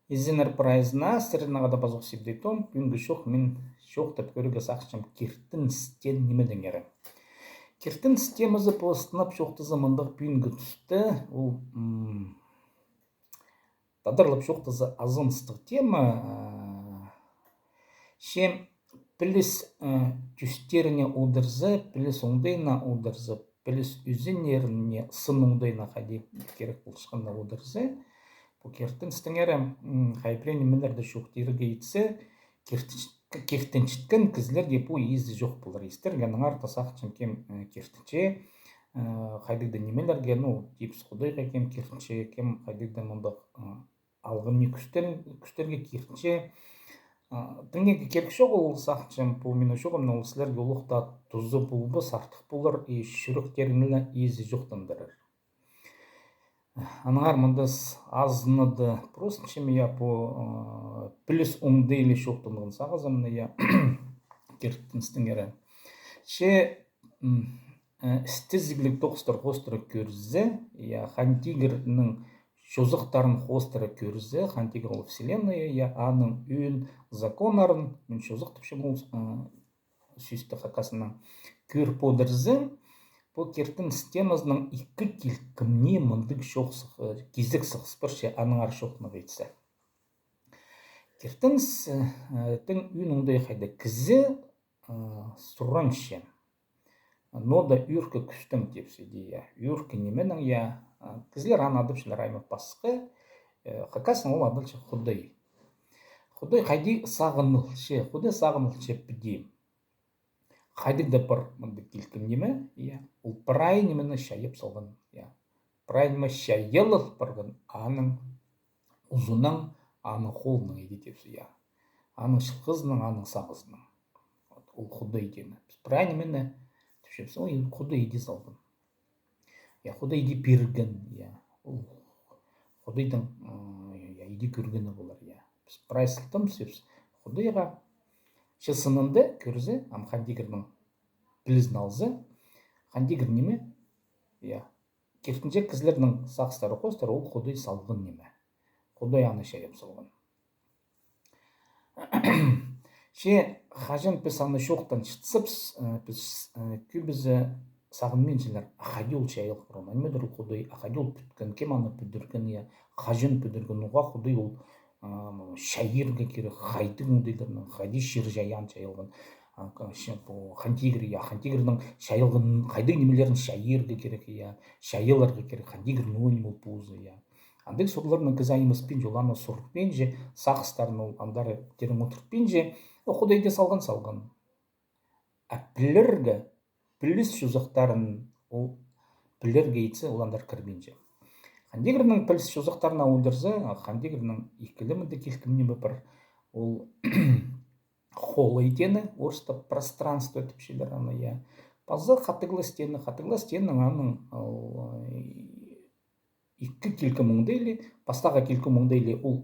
Изенер прайзна стернагада базок сибдейтом пүнгі шоқ мен шоқ деп көріге сақшым кертін стен немедеңері. Кертін стемізі постынап шоқты замандық пүнгі түсті. Ол тадырлып шоқтызы азынстық тема. Шем піліс түстеріне удырзы, піліс оңдайна удырзы, піліс үзінеріне сын оңдайна қади керек болшықында удырзы. Бұл кертін стеңері қайпірені мінерді шоқтиріге етсе, кертіншіткен кізлерге бұл езі жоқ болыр. Естергенің арта сақчын кем кертінче, қайдықты немелерге, тепсі құдайға кем кертінче, кем қайдықты мұндық алғымне күштерге кертінче. Тіңгеге керек шоқ ол сақчын бұл мені шоғымны ол сілерге ұлықта тұзы бұлбыс артық болыр, шүректеріңілі езі жоқтандырыр. Анағар мұндыз азыныды просто чеме я по плюс оңдейлі шоқтындығын сағызымны я кертінстіңері. Ше стезіглік тоқыстыр қостыры көрізі, я хантигерінің шозықтарын қостыры көрізі, хантигер ол вселенная, я аның үйін законарын, мен шозық түпші бұл сүйісті қақасынан көр подырзі. Бұл кертін стемазының икі келкімне мұндық шоқсық, кезік сықспырше аныңар шоқны ғейтсі. Кертін тің үйін оңдай қайды кізі сұраншы. Нода үркі күштім тепсі дейі. Үркі неменің я кізлер анадыпшылар аймақ басқы, қақасын ол адылшы құдай. Құдай қайды сағынылшы, құдай сағынылшы підейм. Қайдыда бір мұнды келкім неме, ол прай немені шайып салған. Прай неме шайылық біргін аның ұзының, аның қолының едетепсі. Аның шықызының, аның сағызының. Ол құдай дені. Прай немені түшепсі, ол құдай еде салған. Құдай еде берген. Құдайдың еде көргені болар. Прай сылтым сөпсі. Құдайға шысынынды көрізі, хандигердің білізін алзы, хандигер неме? Кертінже кізлердің сақыстары қостары, ол құдай салғын неме? Құдай аны шайып салғын. Ше қажын піс аны шоқтан шытсыпс, көбізі сағынмен желер ақадиол шайылық бұрын. Әнмедір құдай ақадиол бүткен, кем аны бүдірген, қажын бүдірген, оға құдай ол шайырға керек қайды өңдейлерінің қайды шер жаян шайылған хантигердің шайылған қайды немелерін шайырға керек шайыларға керек хантигердің өңім ол пұзы андық сорларының кіз айымыспен жоланы сұрықпен же сақыстарын ол андары терің отырпен же құдайды салған пілергі піліс шузақтарын ол пілерге етсе ол андар кірбен же хандигердің піліс шозақтарына өндірзі, хандигердің екілімінді келкімне бір ол қолы етені, орыста пространство өтіпшелер аны, пазы қатыглы стенің аның екі келкім өңдейлі, пастаға келкім өңдейлі ол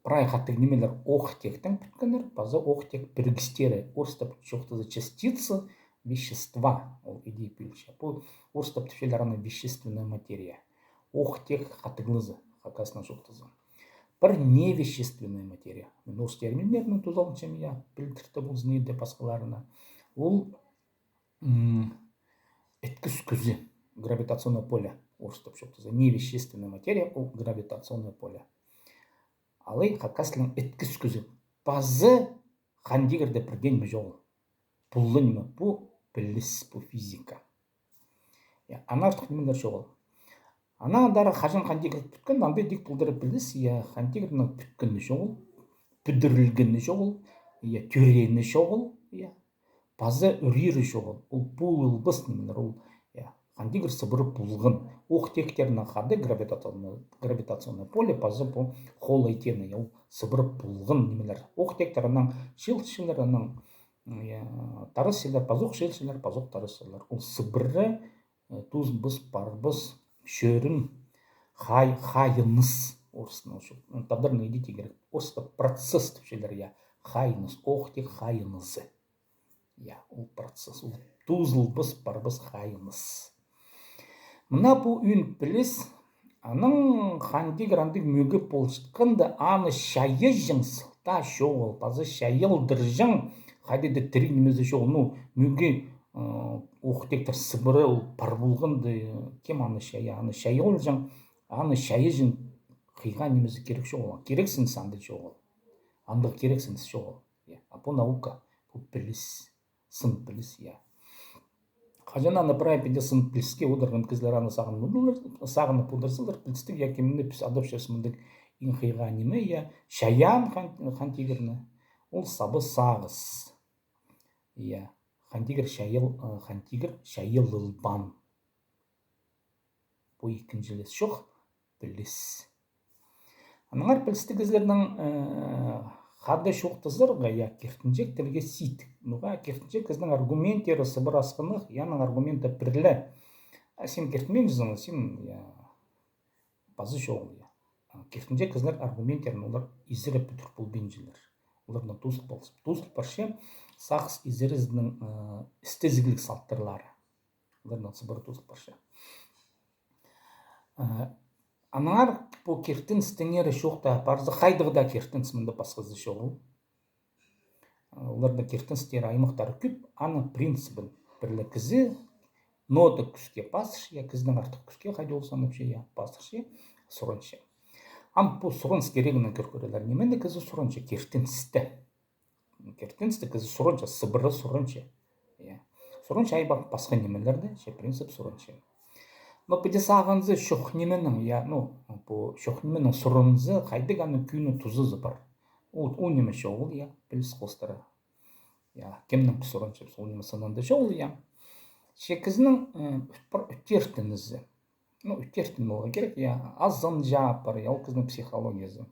прай қатыг немелер оқтектің бүткенер, пазы оқтек біргістері, орыста жоқтызы частицы вещества, ол идея пілші. Бұл орыста түшелер аны вещественная материя. Оқтек қатығылызы, қақасына жоқтызы. Бір невещественная материя. Мен осы терминдерінің тұзалыншым білдірді бұл знейді басқаларына. Ол әткіс күзі, гравитационное поле. Орыстап жоқтызы. Невещественная материя, ол гравитационное поле. Алай қақасының әткіс күзі. Базы хандигерді бірден бі жоғы. Бұлын мі? Бұл біліс, бұл физика. Ана артық немелер жоғы. Ана дары қажын хантигер бүткен, андай дик бұлдыры білдіс, хантигердің бүткені жоғыл, бүдірілгені жоғыл, түрені жоғыл, базы үрері жоғыл. Ол бұл ұлбыс немелер, ол хантигер сыбыры бұлғын. Оқтектерінің қады гравитационный поле, базы бұл қол айтені, ол сыбыры бұлғын немелер. Оқтектерінің шелшілерінің тарысылар, базық шелшілер, базық тарысылар. Ол сыбыры туз бұз, барбыз, шөрін қайыныз орысына табдырны едете керек. Орыста процесс түпшелер, қайыныз, оқтек қайынызы. Ол процесс, ол тузыл бұз, барбыз қайыныз. Мына бұл үйін біліз, Аның ханди грандик мөге полштканды аны шайыжың сылта шоғыл, пазы шайылдыржың, хадиді тіринімізді шоғыл, ну, мөге оқытектір сыбыры ол пар болғанды, кем аны шайылжың, аны шайыжың қиға немізді керек шоғыл, керексін санды шоғыл, андық керексін шоғыл. По наука, по біліс, сын біліс, Қажана направи педе сын піліске одырған кізлераны сағыны пұлдырсылдар, пілістік якемінде піс адапшасымындық инхиға неме, шаян хантигірні, ол сабы сағыз. Хантигір шайылылбан. Бұл екіншілес шоқ піліс. Аныңар пілістік кізлердің Хадда шоқтызырға, кертінжек тілге сит. Нұға кертінжек кіздің аргументері сыбыр асқынық, яның аргументі пірлі. Сен кертінмен жүзіңі, сен базы шоғыл. Кертінжек кізлер аргументерін олар изірі бүтір бұл бенжілер. Оларына тұзық болсын. Тұзық баршы, сақс изіріздің істезігілік салттырлары. Оларына сыбыр тұзық баршы. Анар по кертін стенері шоқта парзы қайдығыда кертін сымында басқызды шоғыл. Оларда кертін стері аймақтары күп, аны принципін бірлі кізі ноты күске пасыш, кіздің артық күске қайды олсан өпше, пасыш, сұраншы. Ам по сұранс керегінің көркөрелер неменде кізі сұраншы кертін сті. Кертін сті кізі сұраншы, сыбыры сұраншы. Сұраншы айбақ басқа немелерді, принцип сұраншы. Но педе сағынзы шоқнеменің, шоқнеменің сұрынзы қайдық аны күйіні тұзызы бар. Ол неме шоғыл, біліс қостары. Кемнің сұраншы, ол неме сынанды шоғыл, Шекізінің үттертінізі. Үттертін болға керек, азын жап бар, ол кізінің психологиясы.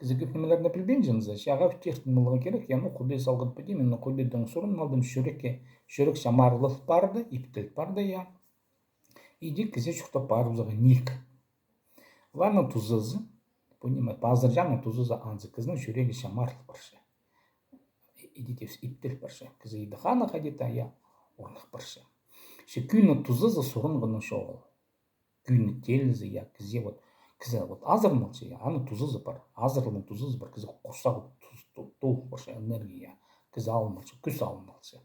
Кізі көп немелерді білбен жынызы, шаға үттертін болға керек, құдай салғыд бөді, мен құдайдың сұрын алдым шөрік шамарлық барды, иптіл барды, Иди кізе шуқта парузаға ник. Ланың тұзызы, пазыржаның тұзызы анзы кізінің жүрегі шамарлық баршы. Иди тевс иптіл баршы. Кізі идіғаны қадета, орнық баршы. Күйіні тұзызы сұрынғының шоғыл. Күйіні телізі, кізе азыр молшы, аны тұзызы бар. Азырлының тұзызы бар, кізе құрсағы толық баршы, энергия. Кізе алынмалшы, күс алынмалшы.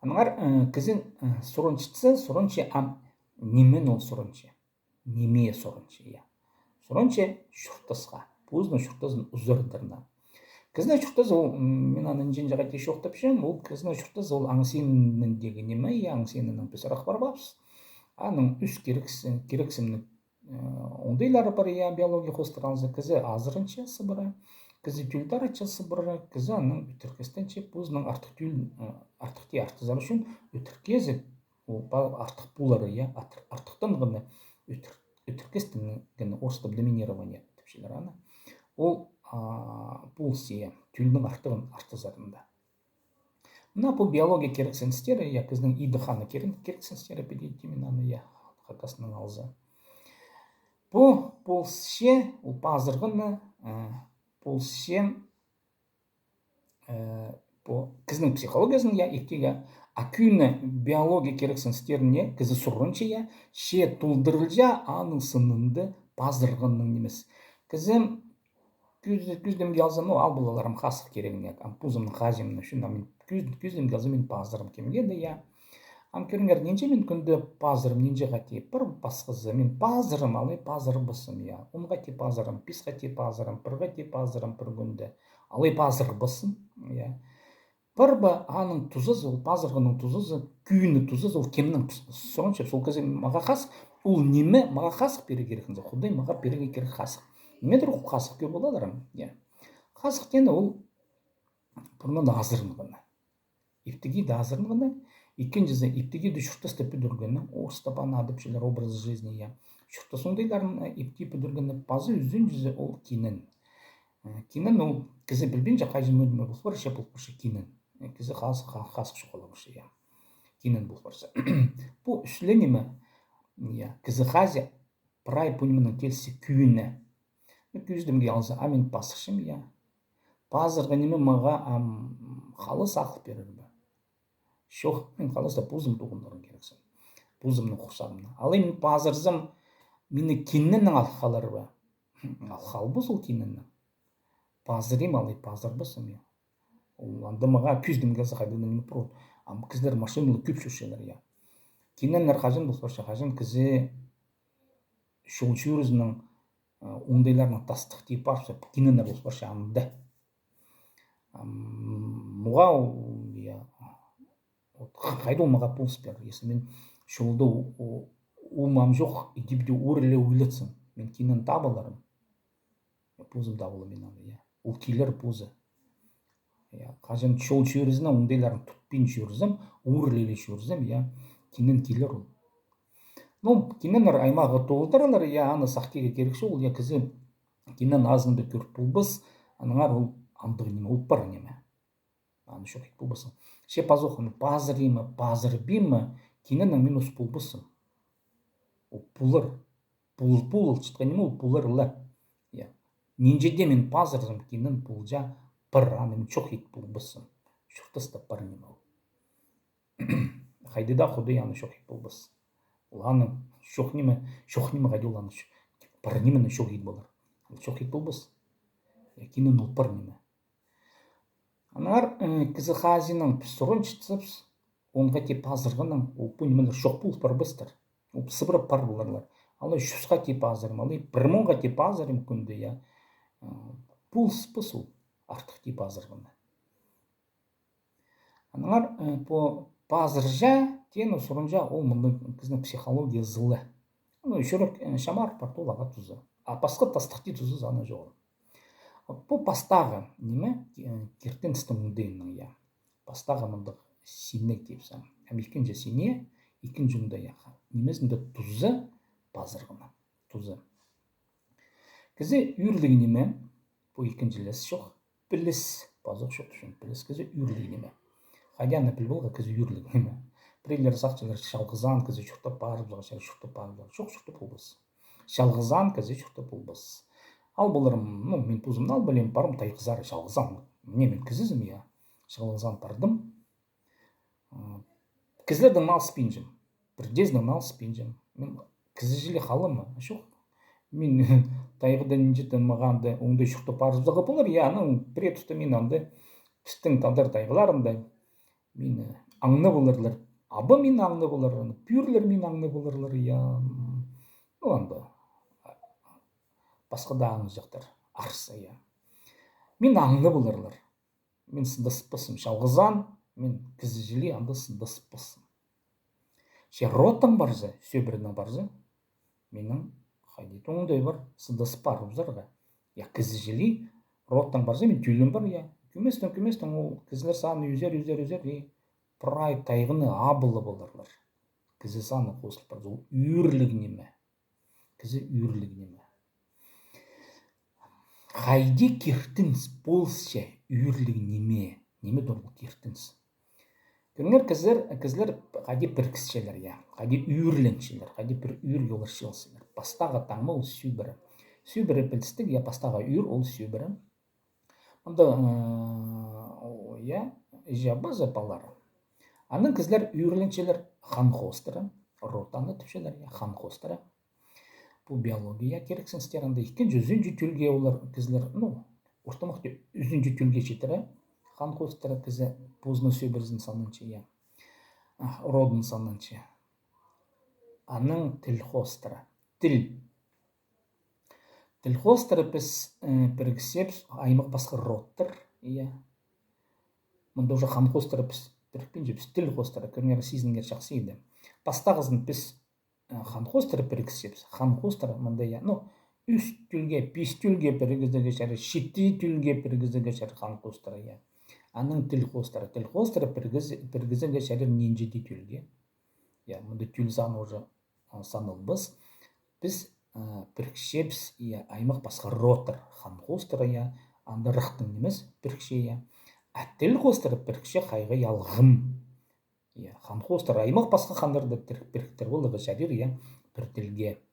Анығар кізін сұраншы ам немен ол сұраншы. Немее сұраншы, Сұраншы шұртасқа, бұзын шұртасын ұзырдырна. Кізін шұртас ол, мен анын жен жаға те шоқтап шын, ол кізін шұртас ол аңсеніндегі неме, аңсенінің пісірақ бар бапс. Аның үс керексімнің оңдайлары бар, биология қостыралзы кізі азырыншы сыбыры. Кізі тюльдар атчасы бұры, кізі анның үтіркестенше бұзының артықте артызар үшін үтіркезі артық бұлары, артықтан ғына үтіркестің ғына орыстап доминирование тіпшілер аны. Ол бұл сия тюльдің артығын артызарында. Мына бұл биология керексенстері, кіздің идіханы керексенстері педетімен аны, қақасының алзы. Бұл ше, ол пазырғыны, бұл сен кіздің психологиясын ектеге акүйні биология керексін стеріне кізі сұрыншы ше тұлдырылжа аның сынынды пазырғынның немес. Кізім күздемге алзам, ал бұлаларым қасық керегіне, пузымның қажемін үшін, күздемге алзам мен пазырым кемгеді, Ам көріңер, ненже мен күнді пазырым, ненже ғати, бір басқызы, мен пазырым, алай пазыры бұсым, он ғати пазырым, пис ғати пазырым, бір ғати пазырым бір күнді, алай пазыры бұсым, бір ба аның тұзыз, ол пазырғының тұзызы, күйіні тұзыз, ол кемнің соңынша, сол көзі маға қасық, ол неме маға қасық бере керекінді, құдай маға береге керек қасық. Немедір ол қасық көр боладырым, қасық дені ол бұрынан да азырынғаны, ефтіге де азырынғаны, Икенжізі иптеге шұртас тәпі дүргені, орыстапан адыпшылар образы жизни, шұртас ондайларын ипті дүргені базы үзін жүзі ол кенін. Кенін ол кізі білбен жақай жын өдімі бұл бар, шеп ол баршы кенін. Кізі қасық шоқала баршы, кенін бұл баршы. Бұл үсіленімі, кізі қазі прай пөнімінің келсі күйіні. Күздімге алзы, амен пасықшым, пазырға немі маға қалы сақыл берір бі. Шоқ мен қалыста бұзым тұғындырын керексін. пузымның құқсамына. Ал мен пазырзым, мені кинненнің алқалары ба. Алқалы бұл сол кинненнің. Пазырым, алай пазыр болсам я. Анда маға күздім келсе қайдың не прот. Ам кіздер машиналы көп шөшелер я. Кинненлер қажын бұл сорша қажын кізі шолчурызның оңдайларына тастық дейіп барса, кинненлер бұл сорша амды. Мұға қайды олмаға пулс бер. Если мен шолды умам жоқ, идибде урыле уйлетсің. Мен киннен табыларым. Пузым табылы мен аны. Ол кейлер пузы. Қажын шол шөрізіне оңдайларын тұтпен шөрізім, урылеле шөрізім, киннен кейлер ол. Ну, кинненлер аймағы толдырылар, аны сақтеге керекші ол, кізі киннен азынды көріп бұлбыз, аныңар ол андығы неме, ол бар неме. Аны шоқ ет бұлбызың. Ше пазоқын пазырымы, пазырбимы, кинненнің мен осы бұлбызың. Ол пулыр. Пул чытқан неме, ол пулырылы. Ненжеде мен пазырзым, киннен пулжа бір, аны мен шоқ ет бұлбызың. Шоқтыстап бар неме ол. Қайдыда құды аны шоқ ет бұлбыз. Аны шоқ неме қайды ол аны бір немені шоқ ет болар. Шоқ ет бұлбыз. Киннен ол бір неме. Анар кізі қазинның пісұрын чытсыпс, онға те пазырғының, ол бұл немелер шоқ бұл бар бұстыр. Ол сыбырып бар боларлар. Алай шүсқа те пазырым, алай бір мұнға те пазырым күнді, бұл спыс ол артық те пазырғында. Анар пазыржа, тені сұрынжа, ол мұндың кізінің психология зылы. Үшірік шамар партолаға тұзы. А басқа тастықты тұзы заны жоғы. Бұл пастағы неме кертен стымыңдайының. Пастағы мұндық синек дейіпсің. Екінші сине, екінші ұнда немесінде тұзы пазырғына. Тұзы. Кізі үйірлігі неме, бұл екіншілес жоқ, біліс, пазық жоқ үшін, біліс кізі үйірлігі неме. Қайдяны біл болға кізі үйірлігі неме. Бірейлер сақчылар шалғызан кізі шүқтіп барып, шүқтіп барып, жоқ шүқтіп болбыз. Шалғызан кізі шүқтіп болбыз. Ал болырым, мен пузымны ал білем, барым тайқызары шалғызан. Мен кізізім, шалғызан бардым. Кізлердің нал спинжім, бірдездің нал спинжім. Мен кізі жилі қалымы, жоқ. Мен тайғыдан жеттен мағанды оңдай шүқтіп барыздағы болыр, бірет ұсты мен аңды пістің тадар тайғыларындай. Мен аңны болырлар, абы мен аңны болырлар, пүйірлер мен аңны болырлар, аңды. Басқа да аңыз жақтар, арсы, Мен аңны болырлар. Мен сындасыппысым, шалғызан, мен кізі жилі аңды сындасыппысым. Ше ротың барзы, сөбірінің барзы, менің қайдет оңдай бар, сындасып барып зарға. Кізі жилі, ротың барзы, мен түйілім бар, Көместің, ол кізілер саны үзер, пұрай тайғыны абылы болырлар. Кізі саны қосылып барзы, ол үйірлігі неме. Кізі үйірлігі неме. Қайды кертінс болсы үйірлігі неме дұрыл кертінс. Көріңер кізілер қайды бір кісішелер, қайды үйірленшелер, қайды бір үйір елір шелсілер. Пастаға таңма ол сүйбірі. Сүйбірі білістік, пастаға үйір ол сүйбірі. Онда, жабы запалары. Анын кізілер үйірленшелер хан қостыры, ротаны түпшелер, хан қостыры. Бұл биология керексіңістер, анда екен жүзін түлге олар кізілер, ортамақты үзін түлге жетірі, хан қостыры кізі пузны сөбірізін санынчы, родын санынчы. Аның тіл қостыры. Тіл қостыры біз біргісеп, аймақ басқа родтыр, Мұнда уже хан қостыры біз бірікпен жеп, тіл қостыры, көрінер сезінгер жақсы еді. Бастағызын біз хан қостыры біргісеп, хан қостыры мұнда, үш түлге, бес түлге біргіздігі шәрі, шетті түлге біргіздігі шәрі хан қостыры, Аның тіл қостыры біргіздігі шәрі ненжеде түлге. Мұнда түл заны уже саныл біз біргісепс, аймақ басқа ротыр, хан қостыры, анда рықтың немес біргіше, Тіл қостырып бірікше қайғы ялғым. Хан қостыр аймақ басқа хандарды біріктір болығы жәрір, бір тілге.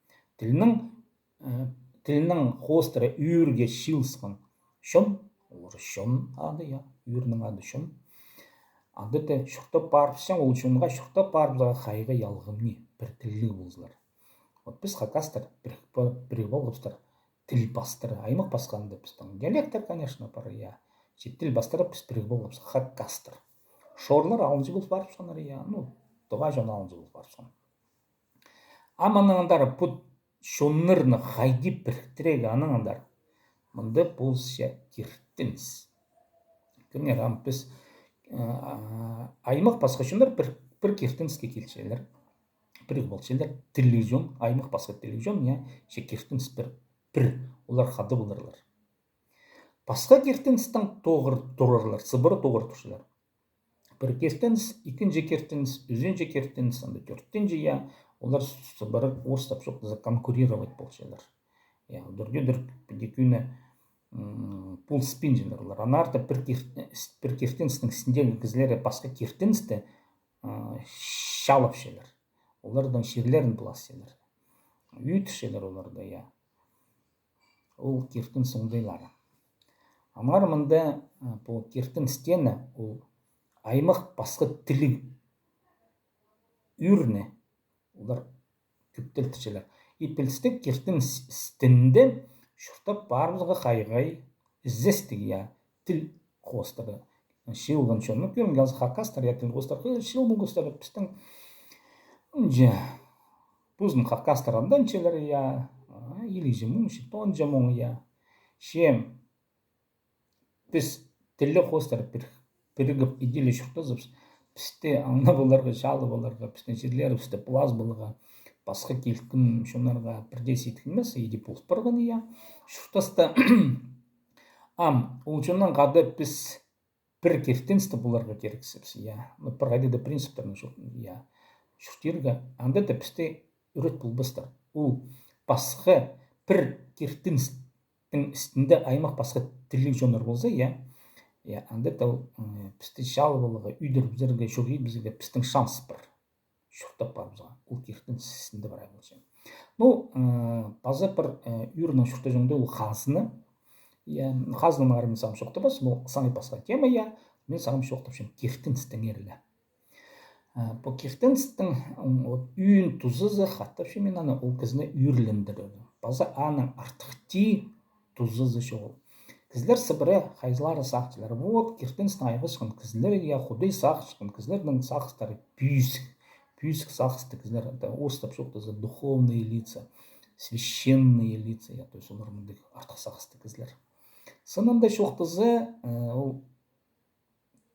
Тілінің қостыры үйірге шилсқын. Шын, олар шын ады, үйірінің ады шын. Ады да шұртып барып сен, ол шынға шұртып барып қайғы ялғым не. бір тіллігі болзылар. Вот біз хакастар бір болғыпстар тіл бастыры, аймақ басқанды біздің диалектер, конечно, бар, я. Тіл бастыры біз бір болғыпстар хакастар. Шорлар алынжы болып барып сонар, я. Ну, това жон алынжы болып барып сон. Аманыңдар бұд шонырны хайди біріктірегі аныңдар. Мұнды болса кертініз. Көрінер, біз аймақ басқа шондар бір кертінізге келшелер. Бір болшелер телевизион, аймақ басқа телевизион, я, ше кертініс бір. Олар қады боларлар. Басқа кертіністің тоғырлар, сыбыры тоғыр тұршылар. Бір кертініс, екінші кертініс, үзінші кертініс, төрттінші, я, олар сыбыры орыстап жоқтызы конкурировать болшелер. Я, дүрдер күні пул спинжендер олар. Анарда бір кертіністің сіндегі кізлері басқа кертіністі шалып шелер. Олардан шерлерін бұлас селер. Үйт шелер оларда, я. Ол кертін соңдайлары. Амар мұнда бұл кертін стені, ол аймақ басқа тілі үріне, олар көптел түшелер. Епілсті кертін стенді шұртап барымызға қайғай іздестігі, я, тіл қостары. Шилған шоны көрім, ғазы хакастар, я, тіл қостары, шил бұл қостары пістің бұздың хакастарандан челер, я, или жемун, шитон жемун, я. Шем, біз тілі қостары бірігіп иделі шұртызып, бізде аңна боларға, жалы боларға, бізде жерлері, бізде бұлаз болыға, басқа келкін шонарға бірде сейткімес, еді бұлыс барған, я. Шұртасты ол жоннан қады біз бір кертіністі бұларға керексіпсі, я. Бір қайды да принциптерін я. Шұртырға, аңда да бізде үрет бұлбыстар. Ол басқа бір кертіністің үстінде аймақ басқа тілік жонар болса, я, аңда да бізде жалы болыға, үйдер біздерге, шоғы бізге біздің шанс бір. Шұртап бар бізға, ол кертініс үстінде бар болса. Ну, база бір үйірінің шұрта жоңда ол қазыны, қазының ары мен сағым шоқты бас, бұл саңай басқа тема, я, мен сағым шоқтып шын кертіністің ерлі. Бұл кертіністің үйін тұзызы қаттап шын мен аны ол кізіне үйірлендіреді. База аның артықти тұзызы шоғыл. Кізлер сыбыры қайзылары сақчылары. Вот кертіністің айғы шықын кізлер, я, құдай сақ шықын кізлердің сақыстары пүйсік сақысты кізлер. Орыстап шоқтызы духовные лица, священные лица, я, то есть олар мұндық артық сақысты кізлер. Сынында шоқтызы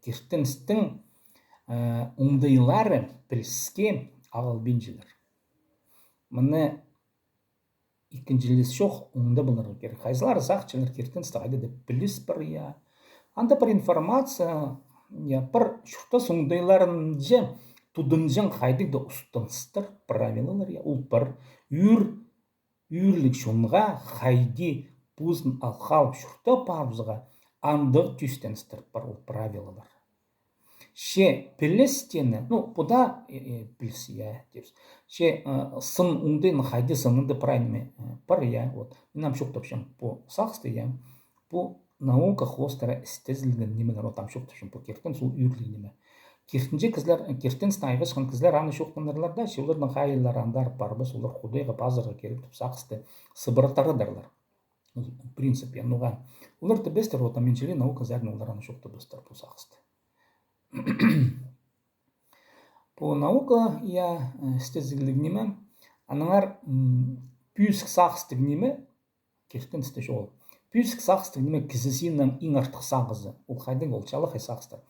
кертіністің оңдайлары біліске ағыл бенжілер. Мұны екіншілес шоқ оңда бұларға керек. Қайзылары сақчылар кертіністі қайды да біліс бір, я. Анда бір информация, я, бір шұртас оңдайларын же тудынжан қайдық да ұстыныстыр правилалар, я. Ол бір үйірлік шонға қайды бұзын алқалып шұрта парызға андық түйстеністір бар ол правилалар. Ше білістені, ну, бұда білісі, я, депсі. Ше сын оңдайын қайды сынынды правильный бар, я, вот. Менам шоқтапшым по сақсты, я, по наука хостара істезілген немелер, отам шоқтапшым по кертін, сол үйірлік неме. Кертінже кізлер, кертінсін айғы шыққан кізлер аны шоқтанарлар да, ше олардың қайылар андар бар біз, олар құдайға базарға керіп сақсты сыбыраттары дарлар. Принцип, я, нуға. Олар да бестер, отам меншелі наука зәрін олар аны шоқты бестер по сақсты. По наука, я, істезілік неме, аныңар пүйсік сақыстық неме, кертіністі жоғыл. Пүйсік сақыстық неме кізісінен ең артық сағызы. Ол қайдың ол чалы қай сақыстар.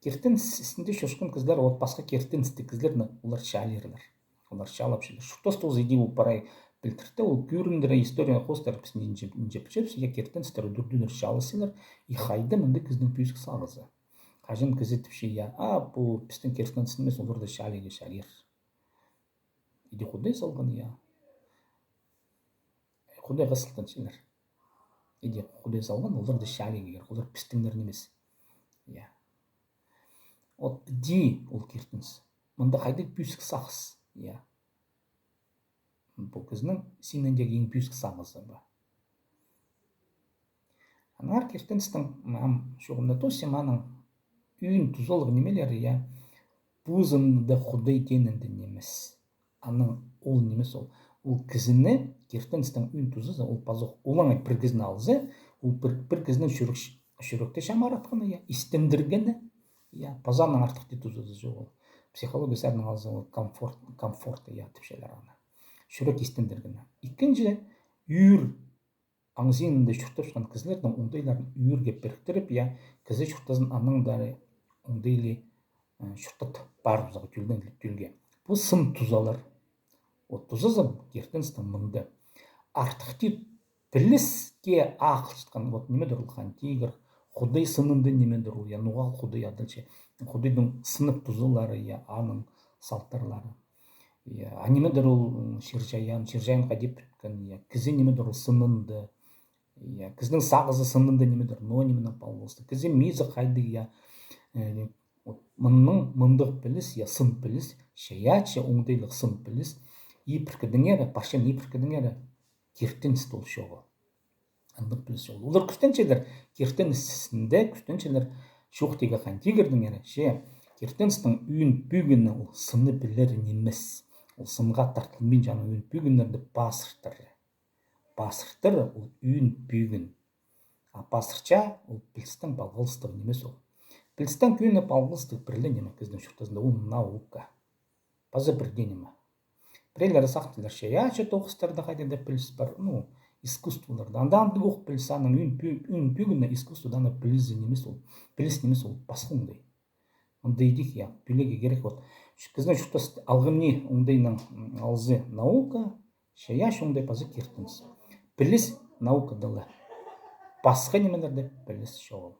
Кертінісінде шошқын кізлер, от басқа кертіністі кізлерні олар шалерлер. Олар шалап шелер. Шұртос тоз еде ол парай білтірді, ол көріндірі история қостар пісін жепчепсі, я кертіністері дүрділер шалысылар, и қайды мұнды кіздің пүйсік сағызы. Қажын кізетіп ше, я, бұл пістің кертінісін емес, оларды шалеге шалер. Иде құдай салған, я. Құдай ғасылдан шелер. Иде құдай салған, оларды шалеге кер, олар пістіңдерін емес. Я. От ди ол кертініс. Мұнда қайдық пүйсік сақыз, я. Бұл кізінің сенендегі ең пүйсік сағызы ба. Анар кертіністің шоғымда тосым аның үйін тұзолығы немелері, я, бұзынды құдай тенінді немес. аның ол немес ол кізіні кертенстің үн тузы ол пазох улаңа бір кізін алзы ол бір кізінің шүректе шамаратқаны я истемдіргені я пазаның артық де тузы жоқ ол психология сәрінің алзы ол комфорт я тіпшелер ана шүрек истемдіргені икkinci үйір аңзинінде шүртіп шыққан кізілердің ондайларын үйірге біріктіріп я кізі шүртазын аныңдары ондайлы шүртат бар бұзағы тюлге бұл сын тузалар вот тузызым кертенстің мынды артық біліске ақыл шыққан вот немедір ол хантигр худай сынынды немедір ол я нуғал худай адылчы худайдың сынып тузылары я аның салттарлары я немедір ол ширжаянға деп біткен я кізі немедір ол сынынды я кіздің сағызы сынынды немедір но неменен пал болсы кізі мизы қайды я мынның мындық біліс я сын біліс шаячы оңдайлық сын біліс ипіркідіңері пашен ипіркідіңері кертенст ол шоғы андық біліс шоғы олар күстеншелер кертенстінде күстеншелер шоқтегі хантигердіңері ше кертенстің үйін пүйгіні ол сыны білер немес ол сынға тартылмейін жаңа үйін пүйгінерді басыртыр ол үйін пүйгін а басырча ол білістің балғылыстығы немес ол білістің күйіне балғылыстығы бірлі неме кіздің шұртасында ол наука базы бірде неме бірейлері сақтылар шаячы тоқыстарда қайда біліс бар искусстволарда андандық оқ біліс аның үйін пүйгіні искусстводан біліс немес ол басқындай ондай дейік я білеге керек вот кіздің шұртас алғымни ондайның алзы наука шаяш ондай базы кертіңіз біліс наука дылы басқа немелерде біліс шоғыл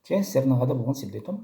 сәрнағада болған себдетім